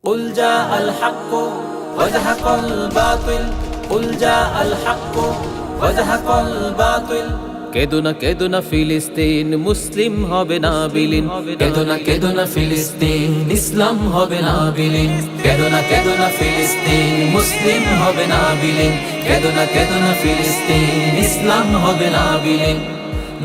قل جاء الحق وزهق الباطل قل جاء الحق وزهق الباطل কেদো না ফিলিস্তিন মুসলিম হবে না বিলীন কেদো না ফিলিস্তিন ইসলাম হবে না বিলীন কেদো না ফিলিস্তিন মুসলিম হবে না বিলীন কেদো না ফিলিস্তিন ইসলাম হবে না বিলীন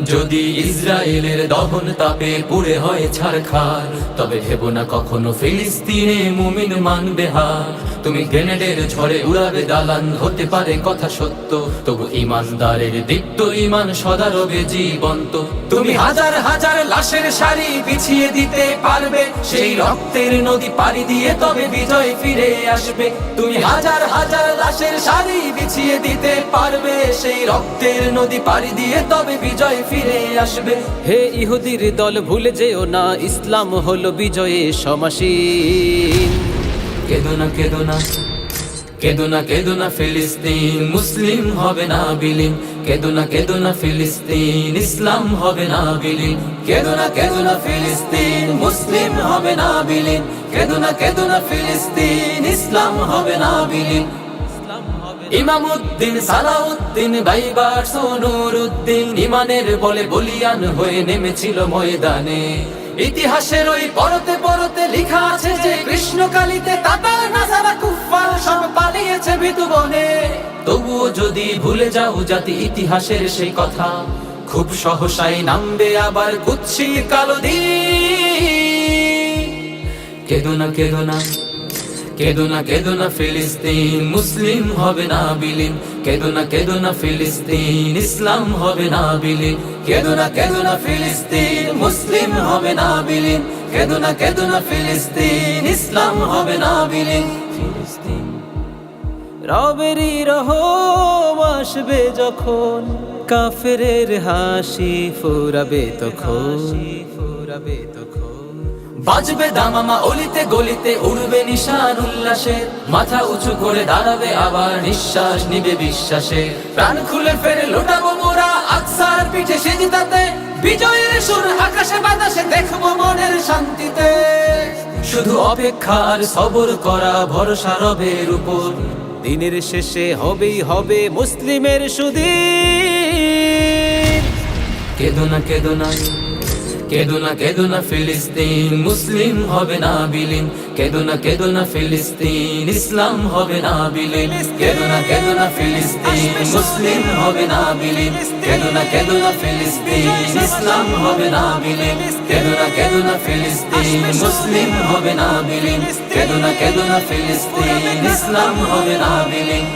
যদি ইসরায়েলের দহন তাপে পুড়ে হয় ছারখার তবে ভেবো না কখনো ফিলিস্তিনে মুমিন মানবে হার তুমি গ্রেনেডের ঝড়ে উড়াবে দালান হতে পারে কথা সত্য তবু ইমানদারের দীপ্ত ইমান সদা রবে জীবন্ত তুমি হাজার হাজার লাশের সারি বিছিয়ে দিতে পারবে সেই রক্তের নদী পাড়ি দিয়ে তবে বিজয় ফিরে আসবে তুমি হাজার হাজার লাশের সারি বিছিয়ে দিতে পারবে সেই রক্তের নদী পাড়ি দিয়ে তবে বিজয় ফিরে আসবে হে ইহুদির দল ভুলে যেও না ইসলাম হলো বিজয়ে সমাসীন কেদো না ফিলিস্তিন মুসলিম হবে না বিলীন কেদো না ফিলিস্তিন ইসলাম হবে না বিলীন কেদো না ফিলিস্তিন মুসলিম হবে না বিলীন কেদো না ফিলিস্তিন ইসলাম হবে না বিলীন ইমামউদ্দিন সালাউদ্দিন বাইবার সোনুরউদ্দিন ইমানের বলে বলিয়ান হয়ে নেমেছিল ময়দানে ইতিহাসের ওই পরতে পরতে লেখা আছে যে কৃষ্ণকালীতে তাতার নাজারা কুফফার সব পালিয়েছে ভীতু বনে তবুও যদি ভুলে যাও জাতি ইতিহাসের সেই কথা খুব সহসাই নামবে আবার কুৎসিত কালো দিন কেদো না ফিলিস্তিন মুসলিম হবে না বিলীন কেদো না ফিলিস্তিন ইসলাম হবে না বিলীন কেদো না ফিলিস্তিন মুসলিম হবে না বিলীন কেদো না ফিলিস্তিন ইসলাম হবে না বিলীন রবেরই রহম আসবে যখন কাফেরের হাসি ফুরাবে তখন বাজবে দামামা অলিতে গলিতে উড়বে নিশান উল্লাসে মাথা উঁচু করে দাঁড়াবে আবার নিঃশ্বাস নিবে বিশ্বাসে প্রাণ খুলে ফেরে লোটাবো মোরা আকসার পিঠে সেজদাতে বিজয়ের সুর আকাশে বাতাসে দেখবো মনের শান্তিতে শুধু অপেক্ষা আর সবর করা ভরসা রবের উপর দিনের শেষে হবেই হবে মুসলিমের সুদিন কেদো না ফিলিস্তিন মুসলিম হবে না বিলীন কেদো না ফিলিস্তিন ইসলাম হবে না বিলীন কেদো না ফিলিস্তিন মুসলিম হবে না বিলীন কেদো না ফিলিস্তিন ইসলাম হবে না বিলীন কেদো না ফিলিস্তিন মুসলিম হবে না বিলীন কেদো না ফিলিস্তিন ইসলাম হবে না বিলীন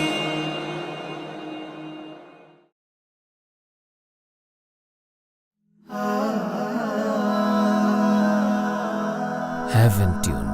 Haven't you